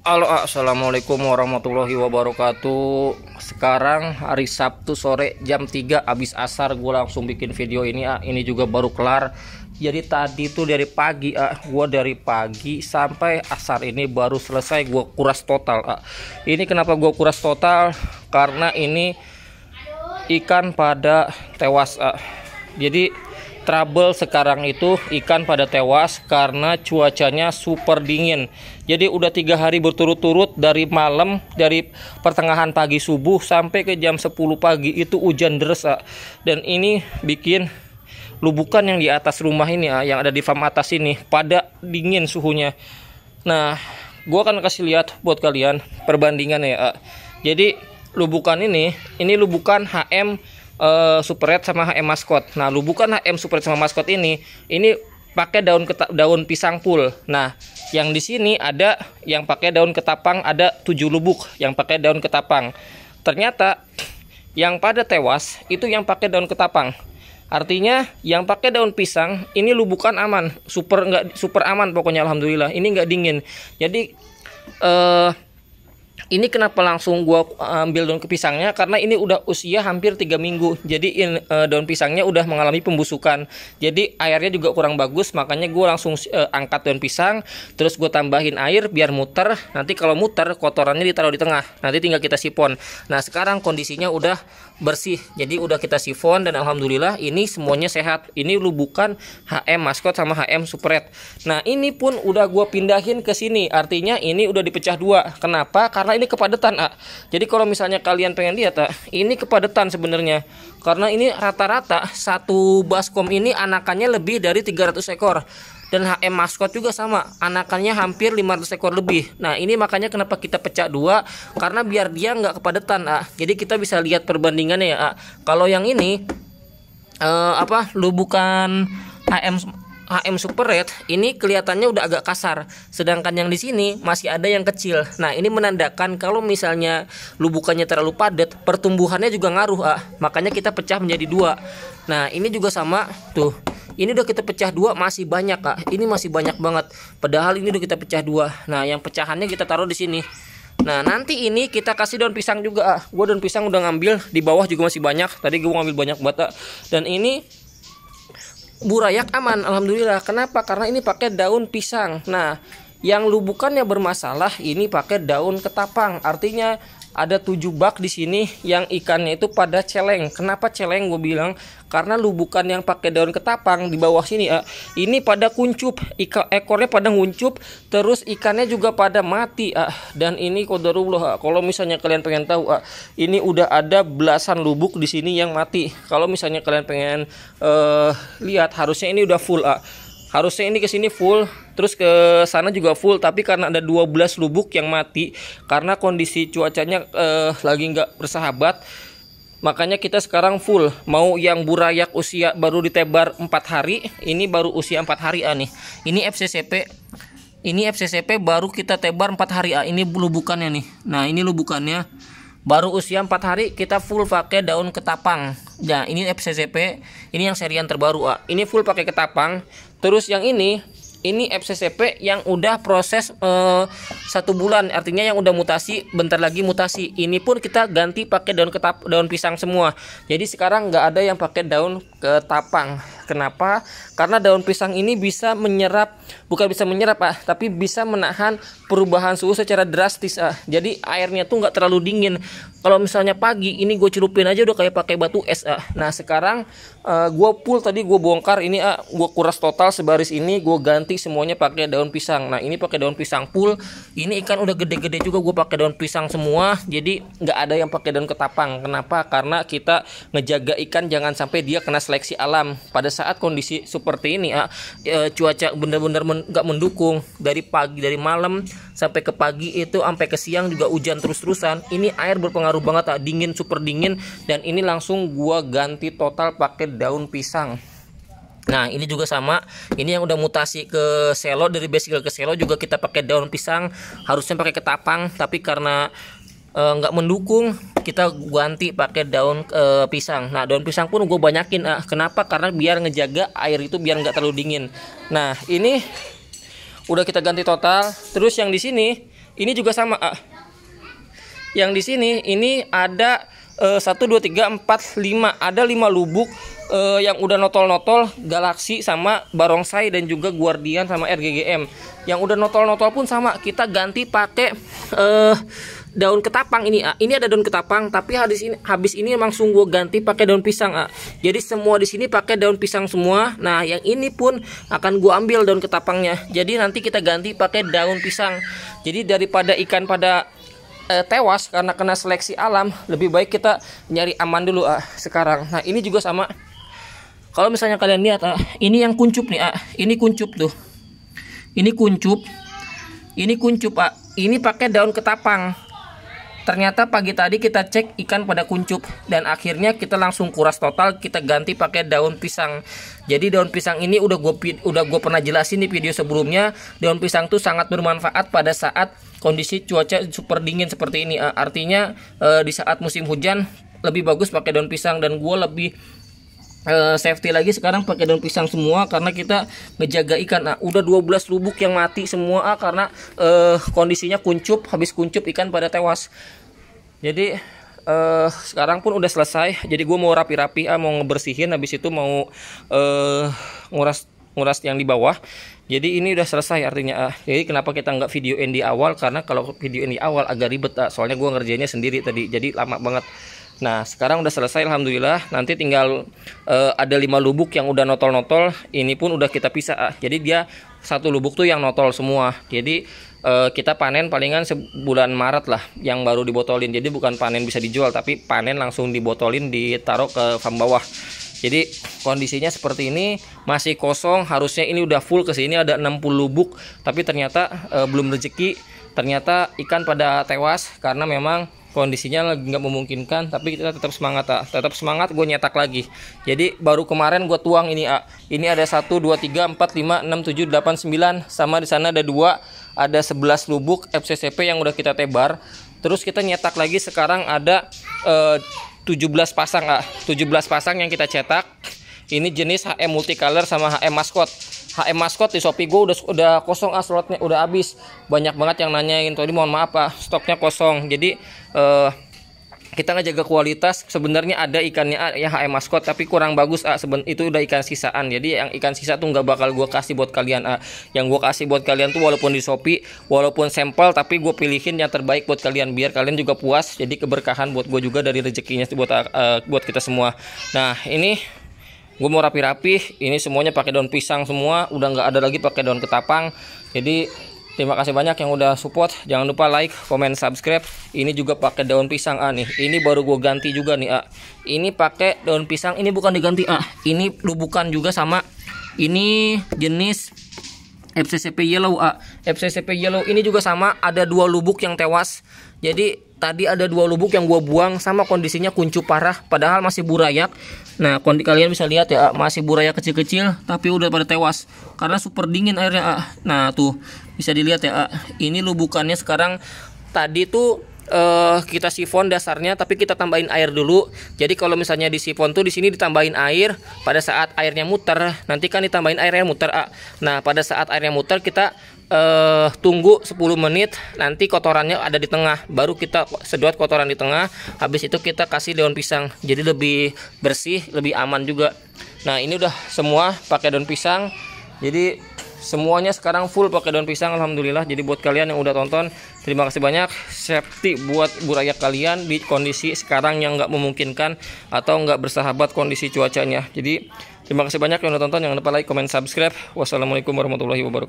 Halo, assalamualaikum warahmatullahi wabarakatuh. Sekarang hari Sabtu sore jam 3 abis asar gue langsung bikin video ini. Ini juga baru kelar. Jadi tadi tuh dari pagi gue dari pagi sampai asar ini baru selesai gue kuras total. Ini kenapa gue kuras total? Karena ini ikan pada tewas. Jadi trouble sekarang itu ikan pada tewas karena cuacanya super dingin. Jadi udah 3 hari berturut-turut dari malam, dari pertengahan pagi subuh sampai ke jam 10 pagi itu hujan deras. Dan ini bikin lubukan yang di atas rumah ini yang ada di farm atas ini pada dingin suhunya. Nah, gua akan kasih lihat buat kalian perbandingannya ya. Jadi lubukan ini lubukan HM Super Red sama HM Maskot. Nah, lubukan HM Super Red sama Maskot ini pakai daun pisang full. Nah, yang di sini ada yang pakai daun ketapang, ada 7 lubuk yang pakai daun ketapang. Ternyata yang pada tewas itu yang pakai daun ketapang. Artinya yang pakai daun pisang ini lubukan aman, super aman pokoknya, alhamdulillah. Ini nggak dingin. Jadi ini kenapa langsung gua ambil daun pisangnya, karena ini udah usia hampir 3 minggu. Jadi daun pisangnya udah mengalami pembusukan. Jadi airnya juga kurang bagus, makanya gua langsung angkat daun pisang, terus gua tambahin air biar muter. Nanti kalau muter kotorannya ditaruh di tengah. Nanti tinggal kita sifon. Nah, sekarang kondisinya udah bersih. Jadi udah kita sifon dan alhamdulillah ini semuanya sehat. Ini lubukan HM Maskot sama HM Super Red. Nah, ini pun udah gua pindahin ke sini. Artinya ini udah dipecah dua. Kenapa? Karena ini kepadatan. Jadi kalau misalnya kalian pengen lihat, ini kepadatan sebenarnya. Karena ini rata-rata satu baskom ini anakannya lebih dari 300 ekor. Dan HM Maskot juga sama, anakannya hampir 500 ekor lebih. Nah, ini makanya kenapa kita pecah dua, karena biar dia nggak kepadatan. Jadi kita bisa lihat perbandingannya ya. Kalau yang ini lubukan HM Super Red ini kelihatannya udah agak kasar, sedangkan yang di sini masih ada yang kecil. Nah, ini menandakan kalau misalnya lubukannya terlalu padat, pertumbuhannya juga ngaruh. Makanya kita pecah menjadi dua. Nah, ini juga sama tuh. Ini udah kita pecah dua, masih banyak ini masih banyak banget. Padahal ini udah kita pecah dua. Nah, yang pecahannya kita taruh di sini. Nah, nanti ini kita kasih daun pisang juga. Gua daun pisang udah ngambil, di bawah juga masih banyak. Tadi gua ngambil banyak banget. Dan ini burayak aman, alhamdulillah. Kenapa? Karena ini pakai daun pisang. Nah, yang lubukannya bermasalah ini pakai daun ketapang. Artinya ada 7 bak di sini yang ikannya itu pada celeng. Kenapa celeng? Gue bilang karena lubukan yang pakai daun ketapang di bawah sini ini pada kuncup, ekornya pada nguncup, terus ikannya juga pada mati. Dan ini qadarullah. Kalau misalnya kalian pengen tahu, ini udah ada belasan lubuk di sini yang mati. Kalau misalnya kalian pengen lihat, harusnya ini udah full. Harusnya ini ke sini full, terus ke sana juga full, tapi karena ada 12 lubuk yang mati karena kondisi cuacanya lagi nggak bersahabat, makanya kita sekarang full. Mau yang burayak usia baru ditebar 4 hari, ini baru usia 4 hari nih. Ini FCCP. Ini FCCP baru kita tebar 4 hari ini lubukannya nih. Nah, ini lubukannya baru usia 4 hari kita full pakai daun ketapang. Nah, ini FCCP, ini yang serian terbaru. Ini full pakai ketapang. Terus yang ini FCCP yang udah proses 1 bulan, artinya yang udah mutasi, bentar lagi mutasi. Ini pun kita ganti pakai daun pisang semua. Jadi sekarang nggak ada yang pakai daun ketapang. Kenapa? Karena daun pisang ini bisa menyerap, bukan bisa menyerap tapi bisa menahan perubahan suhu secara drastis. Jadi airnya tuh nggak terlalu dingin. Kalau misalnya pagi ini gue celupin aja udah kayak pakai batu es. Nah, sekarang gue full, tadi gue bongkar ini gue kuras total sebaris ini, gue ganti semuanya pakai daun pisang. Nah, ini pakai daun pisang full. Ini ikan udah gede-gede juga, gue pakai daun pisang semua. Jadi nggak ada yang pakai daun ketapang. Kenapa? Karena kita ngejaga ikan jangan sampai dia kena seleksi alam. Pada saat kondisi seperti ini cuaca bener-bener nggak mendukung, dari malam sampai ke pagi itu sampai ke siang juga hujan terus-terusan. Ini air berpengaruh banget, dingin, super dingin. Dan ini langsung gua ganti total pakai daun pisang. Nah, ini juga sama. Ini yang udah mutasi ke selo, dari basic ke selo juga kita pakai daun pisang. Harusnya pakai ketapang, tapi karena nggak mendukung, kita ganti pakai daun pisang. Nah, daun pisang pun gue banyakin. Kenapa? Karena biar ngejaga air itu biar nggak terlalu dingin. Nah, ini udah kita ganti total. Terus yang di sini Ini juga sama Yang di sini ini ada 1 2 3 4 5, ada 5 lubuk yang udah notol-notol Galaxy sama Barongsai dan juga Guardian sama RGGM. Yang udah notol-notol pun sama, kita ganti pakai daun ketapang ini. Ini ada daun ketapang, tapi habis ini langsung gue ganti pakai daun pisang. Jadi semua di sini pakai daun pisang semua. Nah, yang ini pun akan gue ambil daun ketapangnya. Jadi nanti kita ganti pakai daun pisang. Jadi daripada ikan pada tewas karena kena seleksi alam, lebih baik kita nyari aman dulu sekarang. Nah, ini juga sama. Kalau misalnya kalian lihat ini yang kuncup nih ini kuncup tuh. Ini kuncup. Ini kuncup Ini pakai daun ketapang. Ternyata pagi tadi kita cek ikan pada kuncup dan akhirnya kita langsung kuras total, kita ganti pakai daun pisang. Jadi daun pisang ini udah gue pernah jelasin di video sebelumnya. Daun pisang tuh sangat bermanfaat pada saat kondisi cuaca super dingin seperti ini. Artinya di saat musim hujan lebih bagus pakai daun pisang, dan gue lebih safety lagi sekarang pakai daun pisang semua karena kita ngejaga ikan. Udah 12 lubuk yang mati semua karena kondisinya kuncup, habis kuncup ikan pada tewas. Jadi sekarang pun udah selesai. Jadi gue mau rapi-rapi mau ngebersihin, habis itu mau nguras yang di bawah. Jadi ini udah selesai artinya. Jadi kenapa kita nggak videoin di awal, karena kalau videoin di awal agak ribet soalnya gue ngerjainnya sendiri tadi, jadi lama banget. Nah, sekarang udah selesai alhamdulillah. Nanti tinggal ada 5 lubuk yang udah notol-notol. Ini pun udah kita pisah. Jadi dia 1 lubuk tuh yang notol semua. Jadi kita panen palingan sebulan Maret lah yang baru dibotolin. Jadi bukan panen bisa dijual, tapi panen langsung dibotolin, ditaruh ke farm bawah. Jadi kondisinya seperti ini, masih kosong. Harusnya ini udah full, ke sini ada 60 lubuk, tapi ternyata belum rezeki. Ternyata ikan pada tewas karena memang kondisinya lagi nggak memungkinkan. Tapi kita tetap semangat tetap semangat, gue nyetak lagi. Jadi baru kemarin gue tuang ini ini ada 1 2 3 4 5 6 7 8 9, sama di sana ada 2, ada 11 lubuk FCCP yang udah kita tebar. Terus kita nyetak lagi, sekarang ada 17 pasang 17 pasang yang kita cetak. Ini jenis HM multicolor sama HM maskot. HM maskot di Shopee gue udah kosong slotnya, udah habis. Banyak banget yang nanyain, tadi mohon maaf stoknya kosong. Jadi kita ngejaga kualitas. Sebenarnya ada ikannya ya HM maskot, tapi kurang bagus itu udah ikan sisaan. Jadi yang ikan sisa tuh nggak bakal gue kasih buat kalian. Yang gue kasih buat kalian tuh walaupun di Shopee, walaupun sampel, tapi gue pilihin yang terbaik buat kalian biar kalian juga puas. Jadi keberkahan buat gue juga, dari rezekinya buat kita semua. Nah, ini gue mau rapi-rapi. Ini semuanya pakai daun pisang semua, udah nggak ada lagi pakai daun ketapang. Jadi terima kasih banyak yang udah support. Jangan lupa like, comment, subscribe. Ini juga pakai daun pisang nih. Ini baru gue ganti juga nih Ini pakai daun pisang, ini bukan diganti Ini lubukan juga sama. Ini jenis FCCP Yellow FCCP Yellow ini juga sama, ada 2 lubuk yang tewas. Jadi tadi ada 2 lubuk yang gue buang, sama kondisinya kuncup parah, padahal masih burayak. Nah, kalian bisa lihat ya, masih burayak kecil-kecil, tapi udah pada tewas karena super dingin airnya. Nah tuh bisa dilihat ya, ini lubukannya sekarang. Tadi tuh kita sifon dasarnya, tapi kita tambahin air dulu. Jadi kalau misalnya di sifon tuh di sini ditambahin air, pada saat airnya muter, nanti kan ditambahin airnya muter Nah, pada saat airnya muter kita tunggu 10 menit, nanti kotorannya ada di tengah, baru kita sedot kotoran di tengah. Habis itu kita kasih daun pisang, jadi lebih bersih, lebih aman juga. Nah, ini udah semua pakai daun pisang. Jadi semuanya sekarang full pakai daun pisang alhamdulillah. Jadi buat kalian yang udah tonton, terima kasih banyak. Safety buat burayak kalian di kondisi sekarang yang nggak memungkinkan atau nggak bersahabat kondisi cuacanya. Jadi terima kasih banyak yang udah tonton. Jangan lupa like, comment, subscribe. Wassalamualaikum warahmatullahi wabarakatuh.